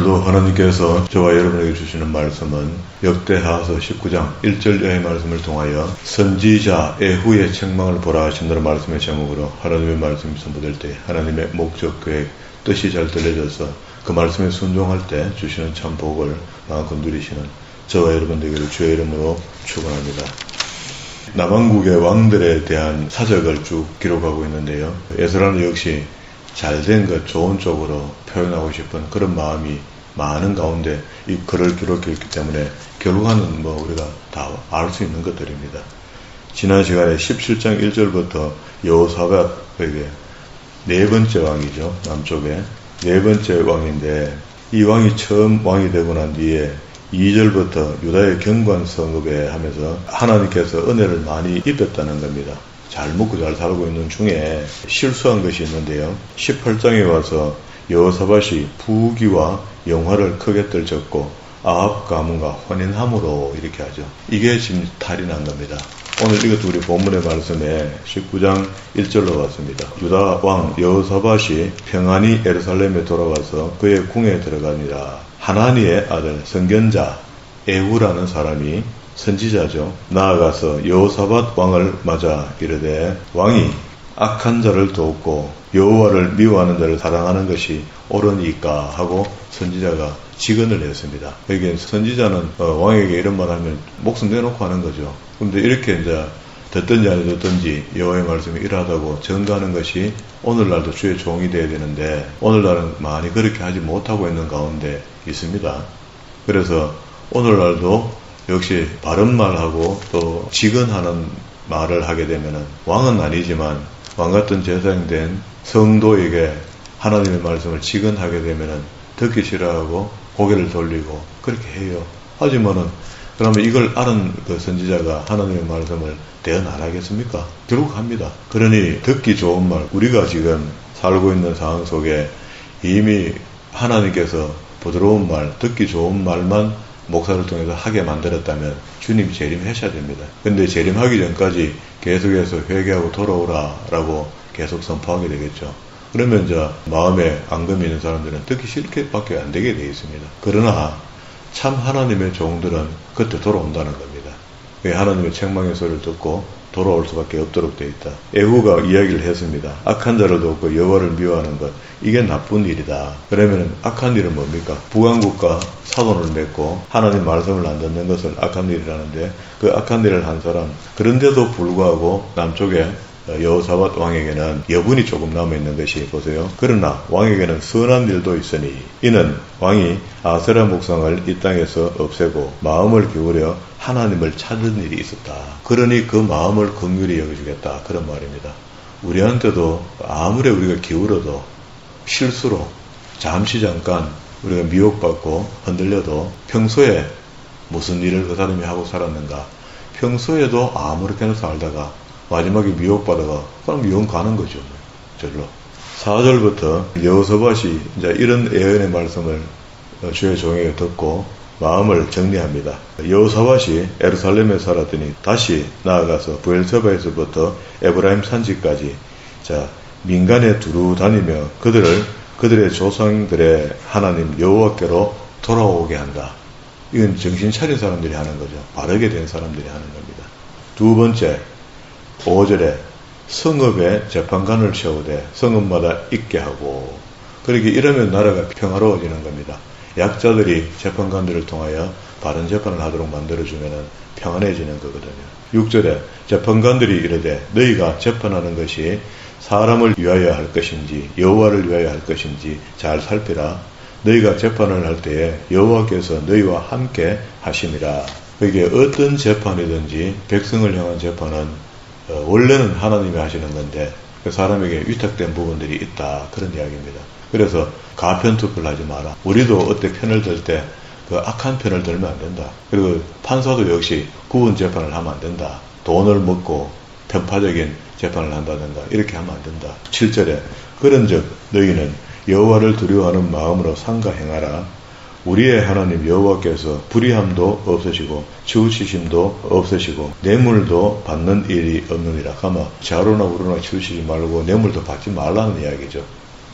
오늘도 하나님께서 저와 여러분에게 주시는 말씀은 역대하서 19장 1절의 말씀을 통하여 선지자 에후의 책망을 보라 하신다는 말씀의 제목으로 하나님의 말씀이 선포될 때 하나님의 목적, 계획, 뜻이 잘 들려져서 그 말씀에 순종할 때 주시는 참 복을 마음껏 누리시는 저와 여러분들에게 주의 이름으로 축원합니다. 남왕국의 왕들에 대한 사적을 쭉 기록하고 있는데요. 에스라는 역시 잘된 것, 좋은 쪽으로 표현하고 싶은 그런 마음이 많은 가운데 이 글을 기록했기 때문에 결과는 우리가 다 알 수 있는 것들입니다. 지난 시간에 17장 1절부터 여호사밧에게 네 번째 왕이죠. 남쪽에 네 번째 왕인데 이 왕이 처음 왕이 되고 난 뒤에 2절부터 유다의 경관 성읍에 하면서 하나님께서 은혜를 많이 입혔다는 겁니다. 잘 먹고 잘 살고 있는 중에 실수한 것이 있는데요. 18장에 와서 여호사밧이 부귀와 영화를 크게 떨쳤고 아합 가문과 혼인함으로 이렇게 하죠. 이게 지금 탈이 난 겁니다. 오늘 이것도 우리 본문의 말씀에 19장 1절로 왔습니다. 유다 왕 여호사밧이 평안히 예루살렘에 돌아와서 그의 궁에 들어가니라. 하나니의 아들 선견자 에후라는 사람이 선지자죠. 나아가서 여호사밧 왕을 맞아 이르되 왕이 악한 자를 돕고 여호와를 미워하는 자를 사랑하는 것이 옳으니까 하고 선지자가 직언을 했습니다. 여기 선지자는 왕에게 이런 말 하면 목숨 내놓고 하는 거죠. 그런데 이렇게 이제 듣든지 안 듣든지 여호와의 말씀이 이러하다고 전가하는 것이 오늘날도 주의 종이 되어야 되는데 오늘날은 많이 그렇게 하지 못하고 있는 가운데 있습니다. 그래서 오늘날도 역시 바른 말하고 또 직언하는 말을 하게 되면은 왕은 아니지만 왕 같은 제사장된 성도에게 하나님의 말씀을 직언하게 되면은 듣기 싫어하고 고개를 돌리고 그렇게 해요. 하지만은 그러면 이걸 아는 그 선지자가 하나님의 말씀을 대언 안 하겠습니까? 결국 합니다. 그러니 듣기 좋은 말, 우리가 지금 살고 있는 상황 속에 이미 하나님께서 부드러운 말, 듣기 좋은 말만 목사를 통해서 하게 만들었다면 주님이 재림하셔야 됩니다. 근데 재림하기 전까지 계속해서 회개하고 돌아오라라고 계속 선포하게 되겠죠. 그러면 이제 마음에 앙금이 있는 사람들은 듣기 싫게 밖에 안 되게 되어 있습니다. 그러나 참 하나님의 종들은 그때 돌아온다는 겁니다. 하나님의 책망의 소리를 듣고 돌아올 수밖에 없도록 되어 있다. 에후가 이야기를 했습니다. 악한 자를 돕고 여호와를 미워하는 것, 이게 나쁜 일이다. 그러면 악한 일은 뭡니까? 북왕국과 사돈을 맺고 하나님 말씀을 안 듣는 것을 악한 일이라는데 그 악한 일을 한 사람, 그런데도 불구하고 남쪽에 여호사밧 왕에게는 여분이 조금 남아있는 것이 보세요. 그러나 왕에게는 선한 일도 있으니 이는 왕이 아세라 목상을 이 땅에서 없애고 마음을 기울여 하나님을 찾는 일이 있었다. 그러니 그 마음을 긍휼히 여겨주겠다. 그런 말입니다. 우리한테도 아무리 우리가 기울어도 실수로 잠깐 우리가 미혹받고 흔들려도 평소에 무슨 일을 그 사람이 하고 살았는가, 평소에도 아무렇게나 살다가 마지막에 미혹받아가 그럼 미혹 가는 거죠. 절로. 4절부터 여호사밧이 이제 이런 예언의 말씀을 주의 종에게 듣고 마음을 정리합니다. 여호사밧이 예루살렘에 살았더니 다시 나아가서 브엘세바에서부터 에브라임 산지까지 민간에 두루 다니며 그들의 조상들의 하나님 여호와께로 돌아오게 한다. 이건 정신 차린 사람들이 하는 거죠. 바르게 된 사람들이 하는 겁니다. 두 번째 5절에 성읍에 재판관을 세우되 성읍마다 있게 하고, 그렇게 이러면 나라가 평화로워지는 겁니다. 약자들이 재판관들을 통하여 바른 재판을 하도록 만들어주면 평안해지는 거거든요. 6절에 재판관들이 이르되 너희가 재판하는 것이 사람을 위하여 할 것인지 여호와를 위하여 할 것인지 잘 살피라. 너희가 재판을 할 때에 여호와께서 너희와 함께 하심이라. 그게 어떤 재판이든지 백성을 향한 재판은 원래는 하나님이 하시는 건데 그 사람에게 위탁된 부분들이 있다. 그런 이야기입니다. 그래서 가편 투표를 하지 마라. 우리도 어때 편을 들 때 그 악한 편을 들면 안 된다. 그리고 판사도 역시 구분 재판을 하면 안 된다. 돈을 먹고 편파적인 재판을 한다든가 이렇게 하면 안 된다. 7절에 그런즉 너희는 여호와를 두려워하는 마음으로 삼가 행하라. 우리의 하나님 여호와께서 불의함도 없으시고 치우치심도 없으시고 뇌물도 받는 일이 없느니라. 가마 좌로나 우로나 치우치지 말고 뇌물도 받지 말라는 이야기죠.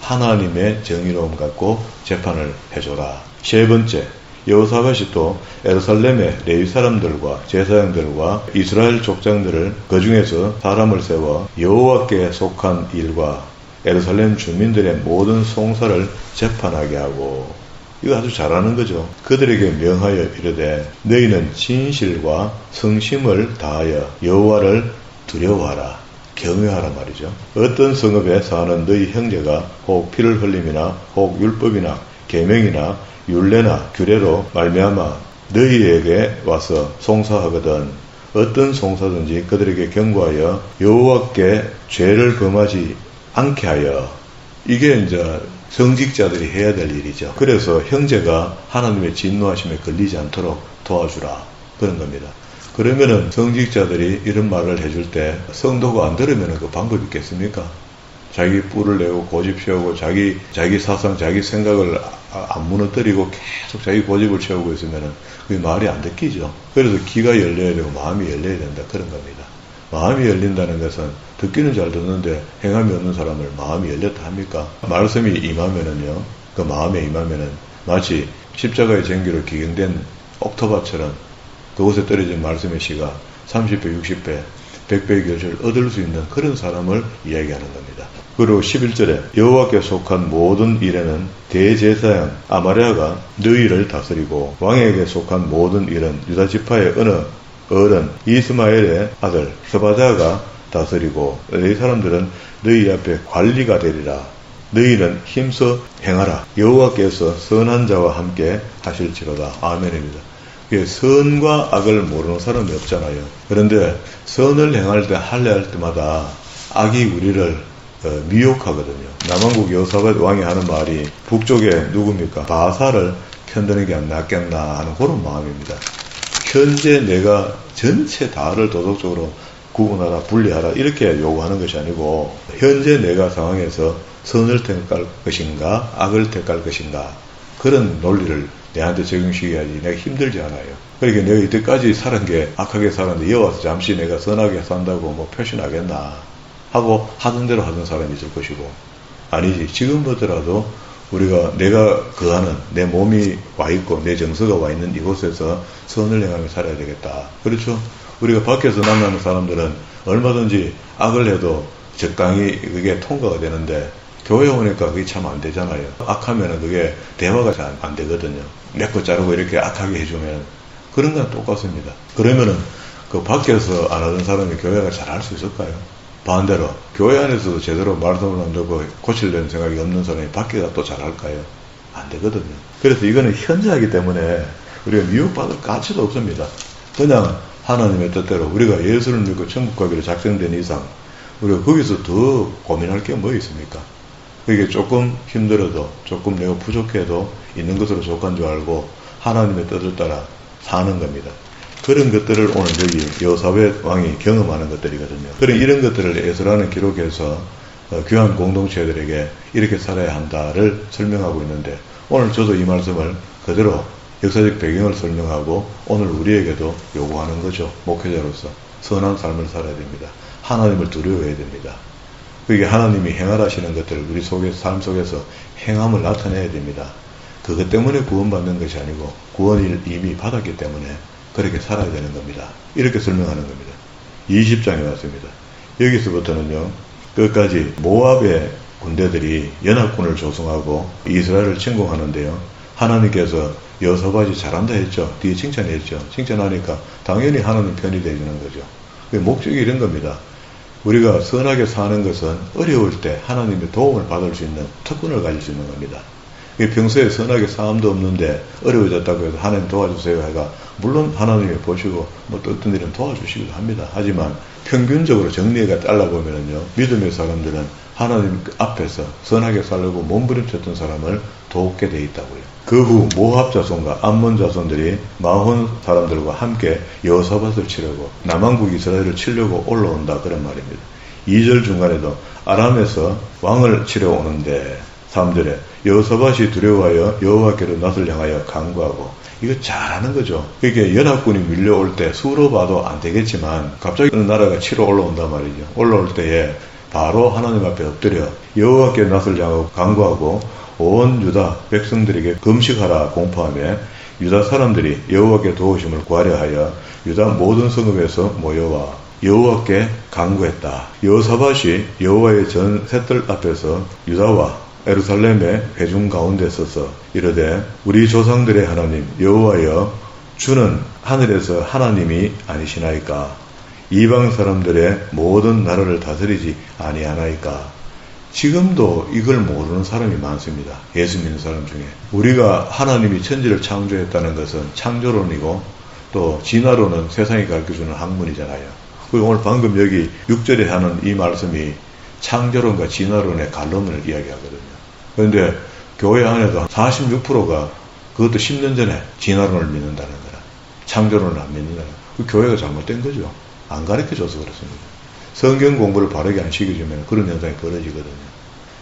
하나님의 정의로움 갖고 재판을 해줘라. 세 번째, 여호사밧이 또 예루살렘의 레위 사람들과 제사장들과 이스라엘 족장들을 그 중에서 사람을 세워 여호와께 속한 일과 예루살렘 주민들의 모든 송사를 재판하게 하고, 이거 아주 잘하는 거죠. 그들에게 명하여 이르되 너희는 진실과 성심을 다하여 여호와를 두려워하라, 경외하라 말이죠. 어떤 성읍에 사는 너희 형제가 혹 피를 흘림이나 혹 율법이나 계명이나 율례나 규례로 말미암아 너희에게 와서 송사하거든 어떤 송사든지 그들에게 경고하여 여호와께 죄를 범하지 않게 하여, 이게 이제 성직자들이 해야 될 일이죠. 그래서 형제가 하나님의 진노하심에 걸리지 않도록 도와주라, 그런 겁니다. 그러면은 성직자들이 이런 말을 해줄 때 성도가 안 들으면 그 방법이 있겠습니까? 자기 뿔을 내고 고집 세우고 자기 사상, 자기 생각을 안 무너뜨리고 계속 자기 고집을 채우고 있으면은 그게 말이 안 듣기죠. 그래서 귀가 열려야 되고 마음이 열려야 된다, 그런 겁니다. 마음이 열린다는 것은 듣기는 잘 듣는데 행함이 없는 사람을 마음이 열렸다 합니까? 말씀이 임하면은요, 그 마음에 임하면은 마치 십자가의 전기로 기경된 옥토바처럼 그곳에 떨어진 말씀의 씨가 30배, 60배, 100배의 결실을 얻을 수 있는 그런 사람을 이야기하는 겁니다. 그리고 11절에 여호와께 속한 모든 일에는 대제사장 아마랴가 너희를 다스리고 왕에게 속한 모든 일은 유다 지파의 어느 어른 이스마엘의 아들 스바다가 다스리고 너희 사람들은 너희 앞에 관리가 되리라. 너희는 힘써 행하라. 여호와께서 선한 자와 함께 하실지로다. 아멘입니다. 선과 악을 모르는 사람이 없잖아요. 그런데 선을 행할 때 할례할 때마다 악이 우리를 미혹하거든요. 남왕국 여호사밧 왕이 하는 말이 북쪽에 누굽니까? 바사를 편드는 게 안 낫겠나 하는 그런 마음입니다. 현재 내가 전체 다를 도덕적으로 구분하라, 분리하라 이렇게 요구하는 것이 아니고 현재 내가 상황에서 선을 택할 것인가 악을 택할 것인가, 그런 논리를 내한테 적용시켜야지 내가 힘들지 않아요. 그러니까 내가 이때까지 살은 게 악하게 살았는데 여와서 잠시 내가 선하게 산다고 뭐 표시나겠나 하고 하던 대로 하던 사람이 있을 것이고, 아니지, 지금부터라도 우리가 내가 거하는 내 몸이 와 있고 내 정서가 와 있는 이곳에서 선을 행하며 살아야 되겠다. 그렇죠? 우리가 밖에서 만나는 사람들은 얼마든지 악을 해도 적당히 그게 통과가 되는데 교회 오니까 그게 참 안 되잖아요. 악하면은 그게 대화가 잘 안 되거든요. 맺고 자르고 이렇게 악하게 해주면 그런 건 똑같습니다. 그러면은 그 밖에서 안 하던 사람이 교회가 잘할 수 있을까요? 반대로 교회 안에서도 제대로 말씀을 안 듣고 고치려는 생각이 없는 사람이 밖에가 또 잘할까요? 안 되거든요. 그래서 이거는 현저하기 때문에 우리가 미혹받을 가치도 없습니다. 그냥 하나님의 뜻대로 우리가 예수를 믿고 천국 가기로 작정된 이상 우리가 거기서 더 고민할 게 뭐 있습니까? 그게 조금 힘들어도 조금 내가 부족해도 있는 것으로 족한 줄 알고 하나님의 뜻을 따라 사는 겁니다. 그런 것들을 오늘 여기 여호사밧 왕이 경험하는 것들이거든요. 그런 이런 것들을 에스라는 기록해서 귀한 공동체들에게 이렇게 살아야 한다를 설명하고 있는데, 오늘 저도 이 말씀을 그대로 역사적 배경을 설명하고 오늘 우리에게도 요구하는 거죠. 목회자로서 선한 삶을 살아야 됩니다. 하나님을 두려워해야 됩니다. 그게 하나님이 행하라시는 것들을 우리 속에 삶 속에서 행함을 나타내야 됩니다. 그것 때문에 구원받는 것이 아니고 구원을 이미 받았기 때문에 그렇게 살아야 되는 겁니다. 이렇게 설명하는 겁니다. 20장에 왔습니다. 여기서부터는요, 끝까지 모압의 군대들이 연합군을 조성하고 이스라엘을 침공하는데요. 하나님께서 여호사밧이 잘한다 했죠. 뒤에 칭찬했죠. 칭찬하니까 당연히 하나님 편이 되주는 거죠. 목적이 이런 겁니다. 우리가 선하게 사는 것은 어려울 때 하나님의 도움을 받을 수 있는 특권을 가질 수 있는 겁니다. 평소에 선하게 사함도 없는데 어려워졌다고 해서 하나님 도와주세요 해가 물론 하나님이 보시고 뭐 또 어떤 일은 도와주시기도 합니다. 하지만 평균적으로 정리가 잘라보면요, 믿음의 사람들은 하나님 앞에서 선하게 살려고 몸부림쳤던 사람을 돕게 돼 있다고요. 그 후 모압 자손과 암몬 자손들이 마온 사람들과 함께 여호사밧을 치려고 남왕국 이스라엘을 치려고 올라온다, 그런 말입니다. 2절 중간에도 아람에서 왕을 치러 오는데 3절에 여호사밧이 두려워하여 여호와께로 낯을 향하여 간구하고, 이거 잘하는 거죠. 이게 연합군이 밀려올 때 수로 봐도 안 되겠지만 갑자기 어느 나라가 치러 올라온단 말이죠. 올라올 때에 바로 하나님 앞에 엎드려 여호와께 낯을 향하고 간구하고 온 유다 백성들에게 금식하라 공포하며 유다 사람들이 여호와께 도우심을 구하려 하여 유다 모든 성읍에서 모여와 여호와께 간구했다. 여호사밧이 여호와의 전 셋들 앞에서 유다와 예루살렘의 회중 가운데 서서 이르되 우리 조상들의 하나님 여호와여 주는 하늘에서 하나님이 아니시나이까? 이방 사람들의 모든 나라를 다스리지 아니하나이까? 지금도 이걸 모르는 사람이 많습니다. 예수 믿는 사람 중에. 우리가 하나님이 천지를 창조했다는 것은 창조론이고 또 진화론은 세상이 가르쳐주는 학문이잖아요. 그리고 오늘 방금 여기 6절에 하는 이 말씀이 창조론과 진화론의 갈론을 이야기하거든요. 그런데 교회 안에도 46%가 그것도 10년 전에 진화론을 믿는다는 거라. 창조론을 안 믿는다는 거라. 그 교회가 잘못된 거죠. 안 가르쳐줘서 그렇습니다. 성경 공부를 바르게 안 시켜주면 그런 현상이 벌어지거든요.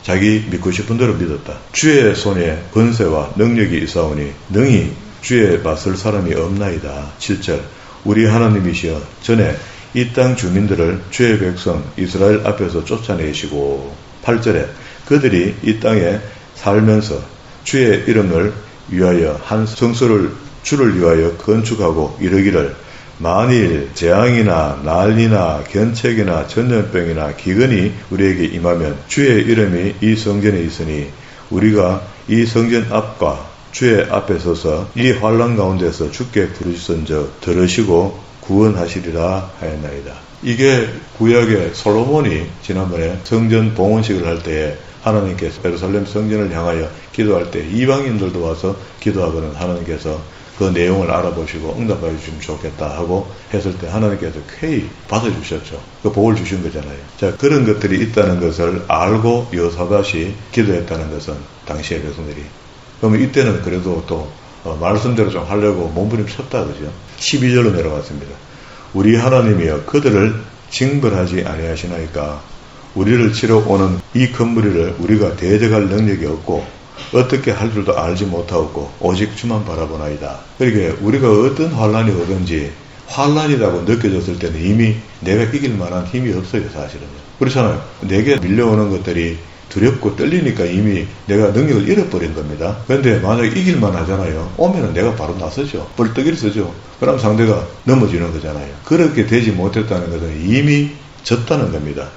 자기 믿고 싶은 대로 믿었다. 주의 손에 권세와 능력이 있사오니 능히 주의 맞설 사람이 없나이다. 7절 우리 하나님이시여 전에 이 땅 주민들을 주의 백성 이스라엘 앞에서 쫓아내시고 8절에 그들이 이 땅에 살면서 주의 이름을 위하여 한 성소를 주를 위하여 건축하고 이르기를 만일 재앙이나 난리나 견책이나 전염병이나 기근이 우리에게 임하면 주의 이름이 이 성전에 있으니 우리가 이 성전 앞과 주의 앞에 서서 이 환난 가운데서 주께 부르짖은즉 들으시고 구원하시리라 하였나이다. 이게 구약의 솔로몬이 지난번에 성전 봉헌식을 할 때에 하나님께서 예루살렘 성전을 향하여 기도할 때 이방인들도 와서 기도하거든 하나님께서 그 내용을 알아보시고 응답해 주시면 좋겠다 하고 했을 때 하나님께서 쾌히 받아주셨죠. 그 복을 주신 거잖아요. 자, 그런 것들이 있다는 것을 알고 여호사밧이 기도했다는 것은 당시의 백성들이. 그러면 이때는 그래도 또 말씀대로 좀 하려고 몸부림쳤다 그죠. 12절로 내려갔습니다. 우리 하나님이여 그들을 징벌하지 아니하시나이까? 우리를 치러 오는 이 큰 무리를 우리가 대적할 능력이 없고 어떻게 할 줄도 알지 못하고 오직 주만 바라보나이다. 그러니까 우리가 어떤 환란이 오든지 환란이라고 느껴졌을 때는 이미 내가 이길 만한 힘이 없어요. 사실은요. 그렇잖아요. 내게 밀려오는 것들이 두렵고 떨리니까 이미 내가 능력을 잃어버린 겁니다. 그런데 만약에 이길만 하잖아요. 오면은 내가 바로 나서죠. 벌떡 일어서죠. 그럼 상대가 넘어지는 거잖아요. 그렇게 되지 못했다는 것은 이미 졌다는 겁니다.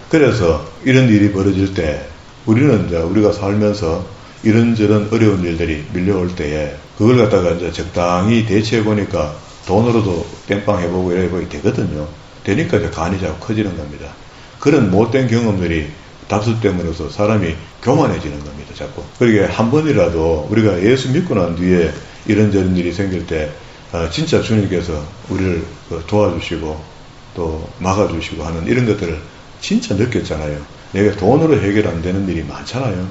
그래서 이런 일이 벌어질 때 우리는 이제 우리가 살면서 이런저런 어려운 일들이 밀려올 때에 그걸 갖다가 이제 적당히 대처해 보니까 돈으로도 땜빵 해보고 이래보게 되거든요. 되니까 이제 간이 자꾸 커지는 겁니다. 그런 못된 경험들이 답수 때문에서 사람이 교만해지는 겁니다. 자꾸. 그러게 한 번이라도 우리가 예수 믿고 난 뒤에 이런저런 일이 생길 때 진짜 주님께서 우리를 도와주시고 또 막아주시고 하는 이런 것들을 진짜 느꼈잖아요. 내가 돈으로 해결 안 되는 일이 많잖아요.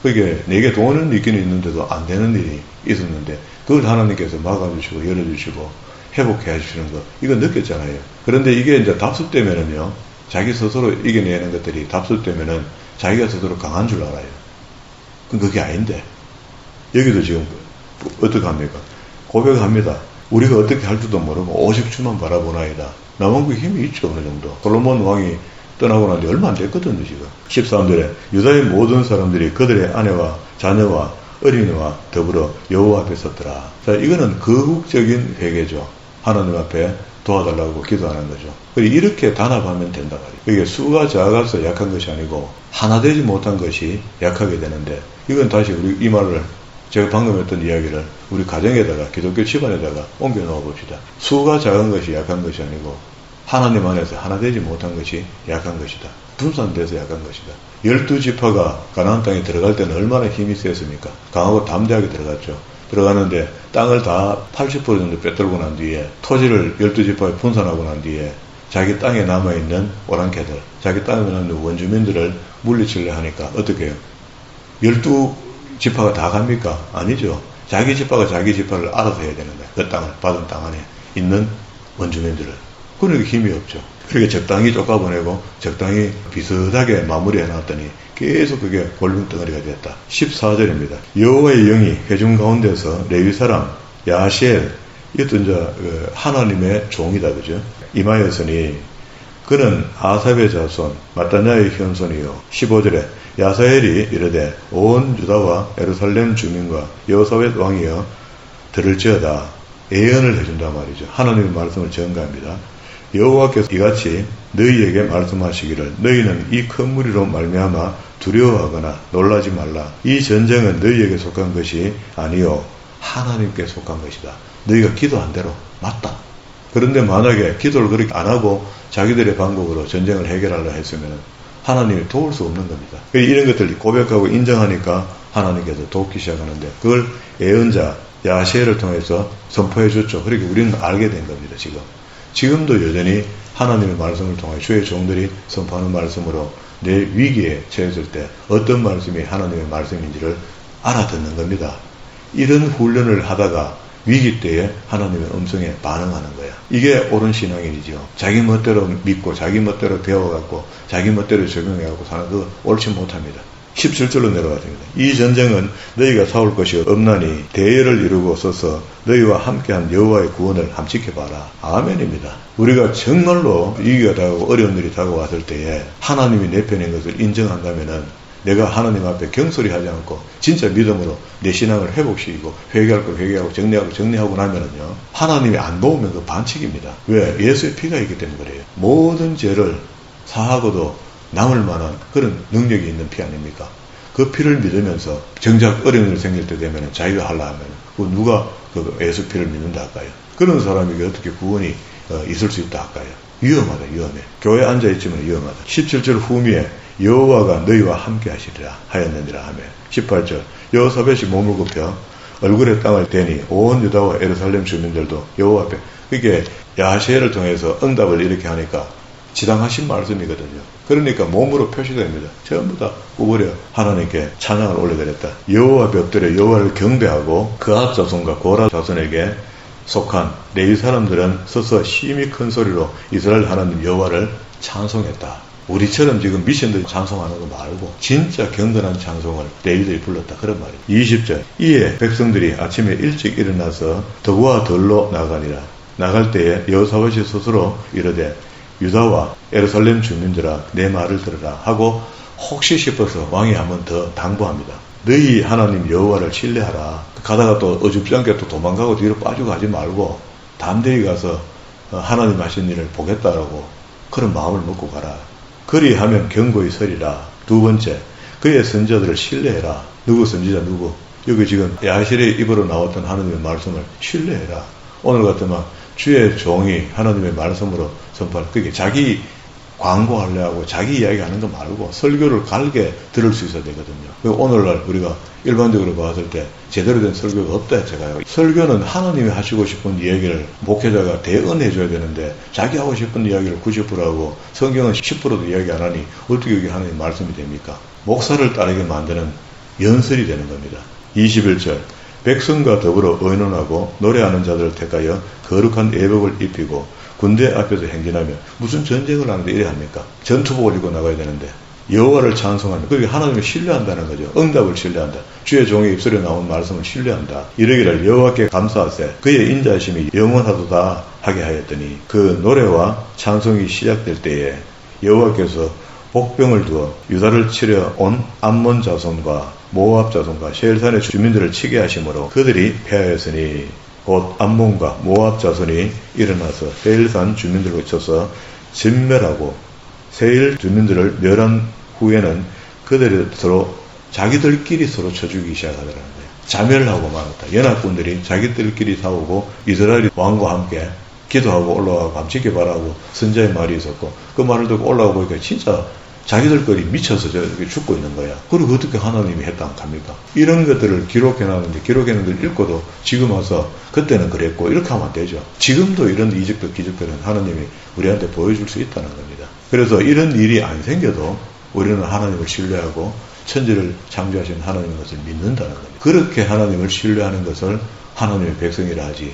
그게 내게 돈은 있긴 있는데도 안 되는 일이 있었는데 그걸 하나님께서 막아주시고 열어주시고 회복해 주시는 거 이거 느꼈잖아요. 그런데 이게 이제 답습되면은요 자기 스스로 이겨내는 것들이 답습되면은 자기가 스스로 강한 줄 알아요. 그게 아닌데 여기도 지금 어떻게 합니까? 고백합니다. 우리가 어떻게 할 줄도 모르고 오직 주만 바라보나이다. 나만 그 힘이 있죠 어느 정도. 솔로몬 왕이 떠나고 난 지 얼마 안 됐거든요 지금. 13절에 유다의 모든 사람들이 그들의 아내와 자녀와 어린이와 더불어 여호와 앞에 섰더라. 자, 이거는 거국적인 회개죠. 하나님 앞에 도와달라고 기도하는 거죠. 이렇게 단합하면 된다 말이에요. 이게 수가 작아서 약한 것이 아니고 하나 되지 못한 것이 약하게 되는데 이건 다시 우리 이 말을 제가 방금 했던 이야기를 우리 가정에다가 기독교 집안에다가 옮겨 놓아 봅시다. 수가 작은 것이 약한 것이 아니고 하나님 안에서 하나 되지 못한 것이 약한 것이다. 분산돼서 약한 것이다. 12지파가 가나안 땅에 들어갈 때는 얼마나 힘이 셌습니까? 강하고 담대하게 들어갔죠. 들어가는데 땅을 다 80% 정도 빼돌고 난 뒤에 토지를 12지파에 분산하고 난 뒤에 자기 땅에 남아있는 오랑캐들, 자기 땅에 남아있는 원주민들을 물리치려 하니까 어떻게 해요? 12지파가 다 갑니까? 아니죠. 자기 지파가 자기 지파를 알아서 해야 되는 거예요. 그 땅을, 받은 땅 안에 있는 원주민들을. 그러니까 힘이 없죠. 그렇게 적당히 쫓아보내고 적당히 비슷하게 마무리해 놨더니 계속 그게 골룸덩어리가 됐다. 14절입니다. 여호와의 영이 회중 가운데서 레위 사람 야시엘 이것도 이제 하나님의 종이다 그죠? 임하였으니 그는 아삽의 자손 마따냐의 현손이요. 15절에 야사엘이 이르되 온 유다와 예루살렘 주민과 여호사밧 왕이여 들을지어다. 예언을 해준단 말이죠. 하나님의 말씀을 전가합니다. 여호와께서 이같이 너희에게 말씀하시기를 너희는 이 큰 무리로 말미암아 두려워하거나 놀라지 말라. 이 전쟁은 너희에게 속한 것이 아니요 하나님께 속한 것이다. 너희가 기도한 대로 맞다. 그런데 만약에 기도를 그렇게 안 하고 자기들의 방법으로 전쟁을 해결하려 했으면 하나님이 도울 수 없는 겁니다. 이런 것들을 고백하고 인정하니까 하나님께서 돕기 시작하는데 그걸 예언자 야시엘을 통해서 선포해 줬죠. 그렇게 우리는 알게 된 겁니다. 지금도 여전히 하나님의 말씀을 통해 주의 종들이 선포하는 말씀으로 내 위기에 처했을 때 어떤 말씀이 하나님의 말씀인지를 알아듣는 겁니다. 이런 훈련을 하다가 위기 때에 하나님의 음성에 반응하는 거야. 이게 옳은 신앙인이죠. 자기 멋대로 믿고 자기 멋대로 배워갖고 자기 멋대로 적용해갖고 사는 거 옳지 못합니다. 17절로 내려가십니다. 이 전쟁은 너희가 싸울 것이 없나니 대열을 이루고 서서 너희와 함께한 여호와의 구원을 함지켜봐라. 아멘입니다. 우리가 정말로 위기가 다가오고 어려운 일이 다가왔을 때에 하나님이 내 편인 것을 인정한다면은 내가 하나님 앞에 경솔히 하지 않고 진짜 믿음으로 내 신앙을 회복시키고 회개할 거 회개하고 정리하고 나면은요 하나님이 안 도우면 그 반칙입니다. 왜? 예수의 피가 있기 때문에 그래요. 모든 죄를 사하고도 남을 만한 그런 능력이 있는 피 아닙니까? 그 피를 믿으면서 정작 어려운 일 생길 때 되면 자기가 하려 하면 누가 그 예수 피를 믿는다 할까요? 그런 사람에게 어떻게 구원이 있을 수 있다 할까요? 위험하다. 위험해. 교회에 앉아있지만 위험하다. 17절 후미에 여호와가 너희와 함께 하시리라 하였느니라 하며 18절 여호사밧이 몸을 굽혀 얼굴에 땅을 대니 온 유다와 예루살렘 주민들도 여호와 앞에 그게 야시엘을 통해서 응답을 이렇게 하니까 지당하신 말씀이거든요. 그러니까 몸으로 표시됩니다. 전부 다 구부려 하나님께 찬양을 올려드렸다. 여호와 앞에 엎드려 여호와를 경배하고 그앗 자손과 고라 자손에게 속한 레위 사람들은 서서 심히 큰 소리로 이스라엘 하나님 여호와를 찬송했다. 우리처럼 지금 미션들 찬송하는 거 말고 진짜 경건한 찬송을 레위들이 불렀다. 그런 말이에요. 20절 이에 백성들이 아침에 일찍 일어나서 덕과 덜로 나가니라. 나갈 때에 여호사밧이 스스로 이르되 유다와 예루살렘 주민들아 내 말을 들으라 하고 혹시 싶어서 왕이 한번 더 당부합니다. 너희 하나님 여호와를 신뢰하라. 가다가 또 어줍지 않게 또 도망가고 뒤로 빠지고 하지 말고 담대히 가서 하나님 하신 일을 보겠다라고 그런 마음을 먹고 가라. 그리하면 경고히 서리라. 두 번째, 그의 선지자들을 신뢰해라. 누구 선지자 누구? 여기 지금 야시엘의 입으로 나왔던 하나님의 말씀을 신뢰해라. 오늘 같으면 주의 종이 하나님의 말씀으로 선포할 그게 자기 광고하려고 자기 이야기하는 거 말고 설교를 갈게 들을 수 있어야 되거든요. 오늘날 우리가 일반적으로 봤을 때 제대로 된 설교가 없다 했잖아요. 설교는 하나님이 하시고 싶은 이야기를 목회자가 대언해 줘야 되는데 자기 하고 싶은 이야기를 90%하고 성경은 10%도 이야기 안 하니 어떻게 이게 하나님의 말씀이 됩니까? 목사를 따르게 만드는 연설이 되는 겁니다. 21절 백성과 더불어 의논하고 노래하는 자들을 택하여 거룩한 예복을 입히고 군대 앞에서 행진하며 무슨 전쟁을 하는데 이래 합니까? 전투복을 입고 나가야 되는데 여호와를 찬송하며 그게 하나님을 신뢰한다는 거죠. 응답을 신뢰한다. 주의 종의 입술에 나온 말씀을 신뢰한다. 이러기를 여호와께 감사하세 그의 인자하심이 영원하도다 하게 하였더니 그 노래와 찬송이 시작될 때에 여호와께서 복병을 두어 유다를 치려 온 암몬 자손과 모압 자손과 세일산의 주민들을 치게 하심으로 그들이 패하였으니 곧 암몬과 모압 자손이 일어나서 세일산 주민들을 쳐서 진멸하고 세일 주민들을 멸한 후에는 그들이 서로 자기들끼리 서로 쳐 죽이기 시작하더라는 거예요. 자멸하고 말았다. 연합군들이 자기들끼리 싸우고 이스라엘 왕과 함께 기도하고 올라가고 밤 지켜봐라고 선자의 말이 있었고 그 말을 듣고 올라가 보니까 진짜 자기들끼리 미쳐서 저렇게 죽고 있는 거야. 그리고 어떻게 하나님이 했다 합니까? 이런 것들을 기록해놨는데 기록해놓은 걸 읽고도 지금 와서 그때는 그랬고 이렇게 하면 안 되죠. 지금도 이런 이적들 기적들은 하나님이 우리한테 보여줄 수 있다는 겁니다. 그래서 이런 일이 안 생겨도 우리는 하나님을 신뢰하고 천지를 창조하신 하나님의 것을 믿는다는 겁니다. 그렇게 하나님을 신뢰하는 것을 하나님의 백성이라 하지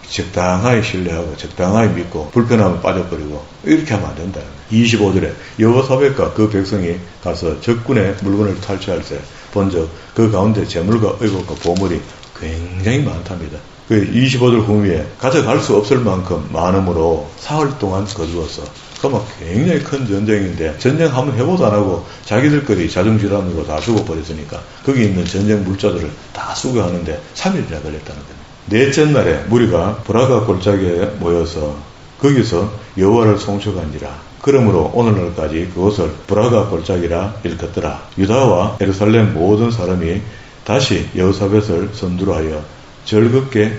적당하게 신뢰하고 적당하게 믿고 불편하면 빠져버리고 이렇게 하면 안 된다는 거예요. 25절에 여호사밧과 그 백성이 가서 적군의 물건을 탈취할 때 본즉 그 가운데 재물과 의복과 보물이 굉장히 많답니다. 그 25돌 구미에 가져갈 수 없을 만큼 많음으로 사흘 동안 거두었어. 그러면 굉장히 큰 전쟁인데 전쟁 한번 해보도 안 하고 자기들끼리 자중질환으로 다 죽어버렸으니까 거기 있는 전쟁 물자들을 다 수거하는데 3일이나 걸렸다는 겁니다. 넷째 날에 무리가 브라가 골짜기에 모여서 거기서 여호와를 송축한지라. 그러므로 오늘날까지 그곳을 브라가 골짜기라 일컫더라. 유다와 예루살렘 모든 사람이 다시 여호사벳을 선두로 하여 즐겁게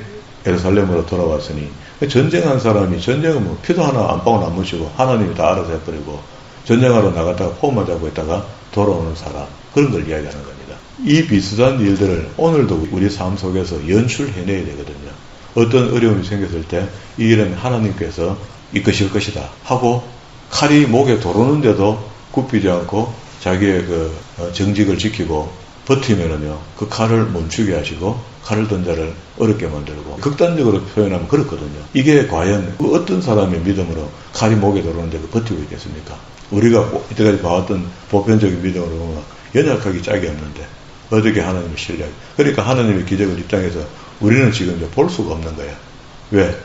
예루살렘으로 돌아왔으니, 전쟁한 사람이 전쟁은 뭐 피도 하나 안 방울 안 묻히고 하나님이 다 알아서 해버리고 전쟁하러 나갔다가 포만 잡고 있다가 돌아오는 사람, 그런 걸 이야기하는 겁니다. 이 비슷한 일들을 오늘도 우리 삶 속에서 연출해내야 되거든요. 어떤 어려움이 생겼을 때 이 일은 하나님께서 이끄실 것이다 하고 칼이 목에 도르는데도 굽히지 않고 자기의 그 정직을 지키고 버티면은요, 그 칼을 멈추게 하시고 칼을 든 자를 어렵게 만들고, 극단적으로 표현하면 그렇거든요. 이게 과연 어떤 사람의 믿음으로 칼이 목에 도르는데 버티고 있겠습니까? 우리가 이때까지 봐왔던 보편적인 믿음으로 보면 연약하기 짝이 없는데 어떻게 하나님을 신뢰하게. 그러니까 하나님의 기적을 입장에서 우리는 지금 이제 볼 수가 없는 거야. 왜?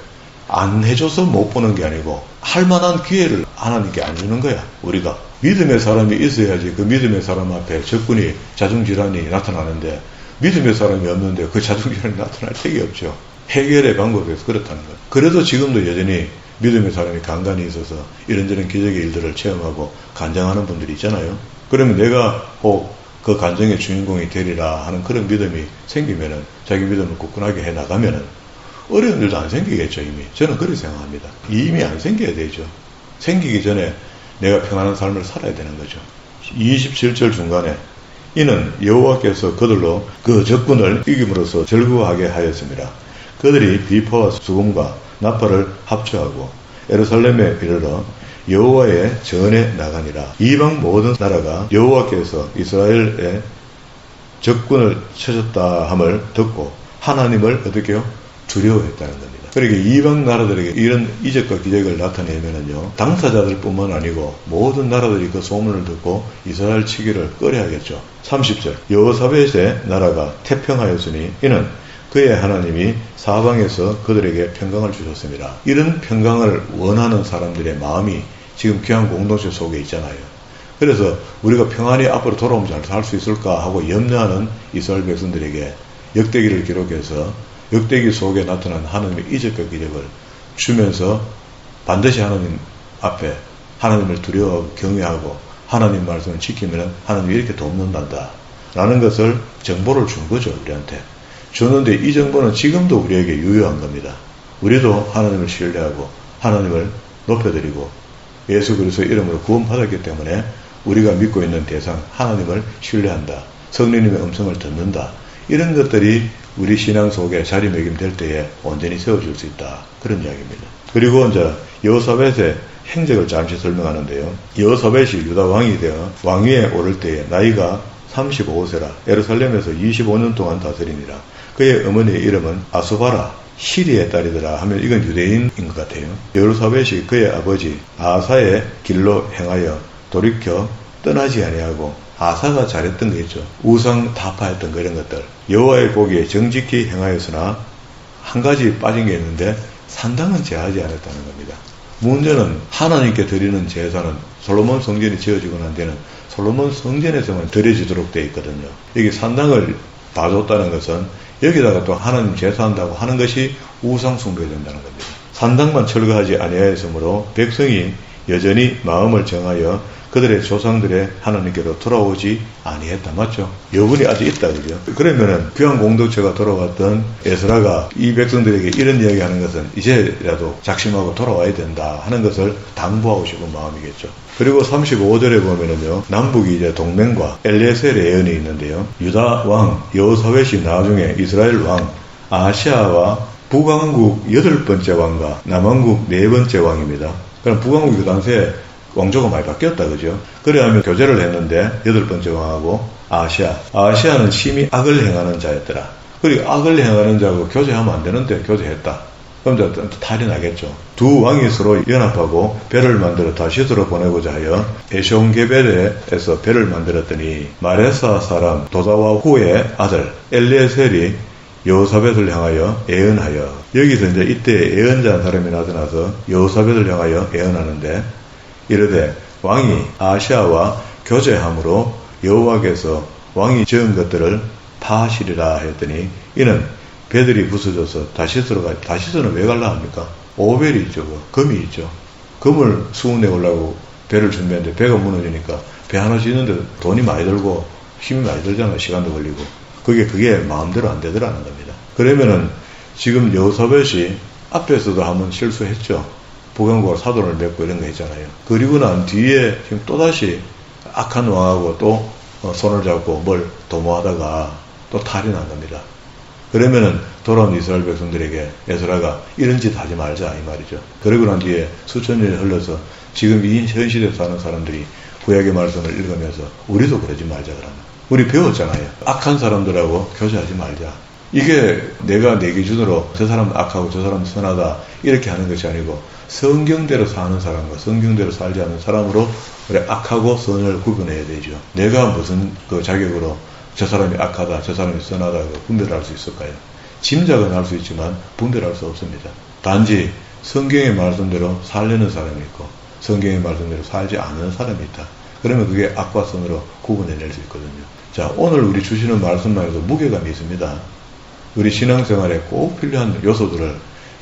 안 해줘서 못 보는 게 아니고 할 만한 기회를 하나님께 안 주는 거야. 우리가 믿음의 사람이 있어야지 그 믿음의 사람 앞에 적군이 자중질환이 나타나는데, 믿음의 사람이 없는데 그 자중질환이 나타날 택이 없죠. 해결의 방법에서 그렇다는 거예요. 그래도 지금도 여전히 믿음의 사람이 간간히 있어서 이런저런 기적의 일들을 체험하고 간증하는 분들이 있잖아요. 그러면 내가 꼭 그 간증의 주인공이 되리라 하는 그런 믿음이 생기면은, 자기 믿음을 굳건하게 해 나가면은 어려운 일도 안 생기겠죠. 이미 저는 그렇게 생각합니다. 이미 안 생겨야 되죠. 생기기 전에 내가 평안한 삶을 살아야 되는 거죠. 27절 중간에 이는 여호와께서 그들로 그 적군을 이김으로써 즐거워하게 하였습니다. 그들이 비파와 수금과 나팔을 합주하고 예루살렘에 이르러 여호와의 전에 나가니라. 이방 모든 나라가 여호와께서 이스라엘의 적군을 쳐졌다 함을 듣고 하나님을 어떻게 해요? 두려워했다는 겁니다. 그러니까 이방 나라들에게 이런 이적과 기적을 나타내면은요, 당사자들 뿐만 아니고 모든 나라들이 그 소문을 듣고 이스라엘 치기를 꺼려하겠죠. 30절 여호사벳의 나라가 태평하였으니 이는 그의 하나님이 사방에서 그들에게 평강을 주셨습니다. 이런 평강을 원하는 사람들의 마음이 지금 귀한 공동체 속에 있잖아요. 그래서 우리가 평안히 앞으로 돌아오면 잘 살 수 있을까 하고 염려하는 이스라엘 백성들에게 역대기를 기록해서 역대기 속에 나타난 하나님의 이적과 기적을 주면서 반드시 하나님 앞에 하나님을 두려워하고 경외하고 하나님 말씀을 지키면 하나님이 이렇게 돕는단다 라는 것을 정보를 준 거죠. 우리한테 주는데, 이 정보는 지금도 우리에게 유효한 겁니다. 우리도 하나님을 신뢰하고 하나님을 높여드리고 예수 그리스도의 이름으로 구원받았기 때문에 우리가 믿고 있는 대상 하나님을 신뢰한다, 성령님의 음성을 듣는다, 이런 것들이 우리 신앙 속에 자리매김될 때에 온전히 세워질 수 있다, 그런 이야기입니다. 그리고 이제 여호사벳의 행적을 잠시 설명하는데요. 여호사벳이 유다 왕이 되어 왕위에 오를 때에 나이가 35세라 예루살렘에서 25년 동안 다스리니라. 그의 어머니의 이름은 아수바라 시리의 딸이더라 하면 이건 유대인인 것 같아요. 여호사벳이 그의 아버지 아사의 길로 행하여 돌이켜 떠나지 아니하고, 아사가 잘했던 거 있죠. 우상 타파했던 그런 것들. 여호와의 보기에 정직히 행하였으나 한 가지 빠진 게 있는데 산당은 제하지 않았다는 겁니다. 문제는 하나님께 드리는 제사는 솔로몬 성전이 지어지고 난 뒤에는 솔로몬 성전에서만 드려지도록 되어 있거든요. 여기 산당을 봐줬다는 것은 여기다가 또 하나님 제사한다고 하는 것이 우상 숭배가 된다는 겁니다. 산당만 철거하지 아니하였으므로 백성이 여전히 마음을 정하여 그들의 조상들의 하나님께로 돌아오지 아니했다. 맞죠? 여분이 아직 있다. 그죠? 그러면은 귀한 공동체가 돌아왔던 에스라가 이 백성들에게 이런 이야기하는 것은 이제라도 작심하고 돌아와야 된다 하는 것을 당부하고 싶은 마음이겠죠. 그리고 35절에 보면은요, 남북이 이제 동맹과 엘리에셀의 예언이 있는데요. 유다 왕 여호사벳이 나중에 이스라엘 왕 아시아와 북왕국 8번째 왕과 남왕국 4번째 왕입니다. 그럼 북왕국이 그 당시에 왕조가 많이 바뀌었다, 그죠? 그래야면 교제를 했는데 8번째 왕하고 아시아는 심히 악을 행하는 자였더라. 그리고 악을 행하는 자하고 교제하면 안 되는데 교제했다. 그럼 탈이 나겠죠. 두 왕이 서로 연합하고 배를 만들어 다시스로 보내고자 하여 에숑게베르에서 배를 만들었더니 마레사 사람 도다와 후의 아들 엘리에셀이 여호사밧을 향하여 애언하여. 여기서 이제 이때 애언자한 사람이 나타나서 여호사밧을 향하여 애언하는데 이르되 왕이 아시아와 교제함으로 여호와께서 왕이 지은 것들을 파하시리라 했더니 이는 배들이 부서져서 다시스로 가. 다시스는 왜 갈라 합니까? 오벨이 있죠. 금이 있죠. 금을 수운내오려고 배를 준비했는데 배가 무너지니까 배 하나 짓는데 돈이 많이 들고 힘이 많이 들잖아요. 시간도 걸리고. 그게 마음대로 안 되더라는 겁니다. 그러면은 지금 여호사밧이 앞에서도 한번 실수했죠. 북왕국과 사돈을 맺고 이런 거 했잖아요. 그리고 난 뒤에 지금 또다시 악한 왕하고 또 손을 잡고 뭘 도모하다가 또 탈이 난 겁니다. 그러면은 돌아온 이스라엘 백성들에게 에스라가 이런 짓 하지 말자 이 말이죠. 그러고 난 뒤에 수천 년이 흘러서 지금 이 현 시대에 사는 사람들이 구약의 말씀을 읽으면서 우리도 그러지 말자 그러면. 우리 배웠잖아요. 악한 사람들하고 교제하지 말자. 이게 내가 내 기준으로 저 사람은 악하고 저 사람은 선하다 이렇게 하는 것이 아니고 성경대로 사는 사람과 성경대로 살지 않는 사람으로 그래 악하고 선을 구분해야 되죠. 내가 무슨 그 자격으로 저 사람이 악하다 저 사람이 선하다 분별할 수 있을까요? 짐작은 할 수 있지만 분별할 수 없습니다. 단지 성경의 말씀대로 살려는 사람이 있고 성경의 말씀대로 살지 않는 사람이 있다. 그러면 그게 악과 선으로 구분해낼 수 있거든요. 자, 오늘 우리 주시는 말씀만 해도 무게감이 있습니다. 우리 신앙생활에 꼭 필요한 요소들을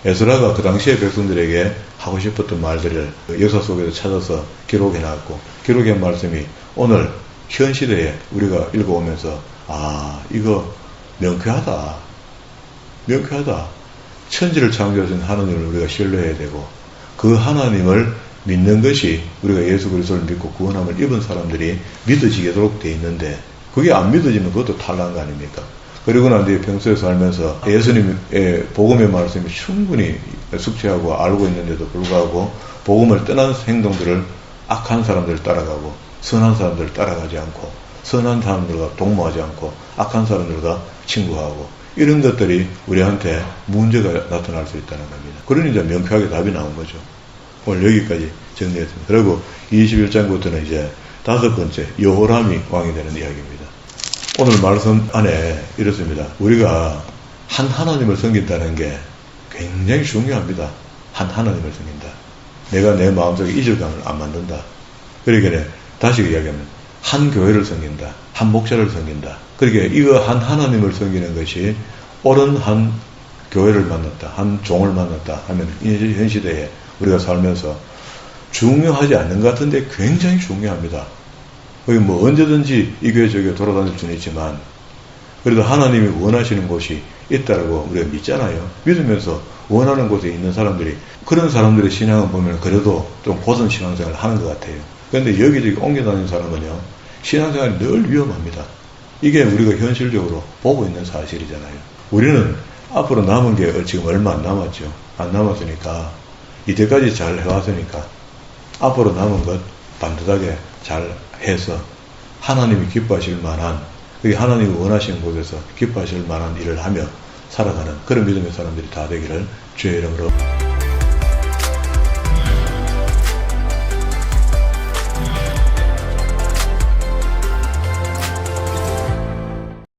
에스라가 그 당시의 백성들에게 하고 싶었던 말들을 역사 속에서 찾아서 기록해놨고 기록한 말씀이 오늘 현 시대에 우리가 읽어오면서 이거 명쾌하다. 천지를 창조하신 하나님을 우리가 신뢰해야 되고 그 하나님을 믿는 것이 우리가 예수 그리스도를 믿고 구원함을 입은 사람들이 믿어지도록 돼 있는데 그게 안 믿어지면 그것도 탈락한 거 아닙니까? 그리고 난 뒤에 평소에 살면서 예수님의 복음의 말씀이 충분히 숙지하고 알고 있는데도 불구하고 복음을 떠난 행동들을 악한 사람들을 따라가고 선한 사람들을 따라가지 않고 선한 사람들과 동무하지 않고 악한 사람들과 친구하고 이런 것들이 우리한테 문제가 나타날 수 있다는 겁니다. 그러니 이제 명쾌하게 답이 나온 거죠. 오늘 여기까지 정리했습니다. 그리고 21장부터는 이제 5번째 여호람이 왕이 되는 이야기입니다. 오늘 말씀 안에 이렇습니다. 우리가 한 하나님을 섬긴다는 게 굉장히 중요합니다. 한 하나님을 섬긴다. 내가 내 마음속에 이질감을 안 만든다. 그러니까 다시 이야기하면 한 교회를 섬긴다. 한 목자를 섬긴다. 그러니까 이거 한 하나님을 섬기는 것이 옳은 한 교회를 만났다. 한 종을 만났다 하면 현 시대에 우리가 살면서 중요하지 않는 것 같은데 굉장히 중요합니다. 거기 뭐 언제든지 이 교회 저 교회 돌아다닐 수는 있지만 그래도 하나님이 원하시는 곳이 있다고 우리가 믿잖아요. 믿으면서 원하는 곳에 있는 사람들이 그런 사람들의 신앙을 보면 그래도 좀 고전 신앙생활을 하는 것 같아요. 그런데 여기저기 옮겨다니는 사람은요. 신앙생활이 늘 위험합니다. 이게 우리가 현실적으로 보고 있는 사실이잖아요. 우리는 앞으로 남은 게 지금 얼마 안 남았죠. 안 남았으니까 이때까지 잘 해왔으니까 앞으로 남은 것 반듯하게 잘 해서 하나님이 기뻐하실 만한 하나님이 원하시는 곳에서 기뻐하실 만한 일을 하며 살아가는 그런 믿음의 사람들이 다 되기를 주의 이름으로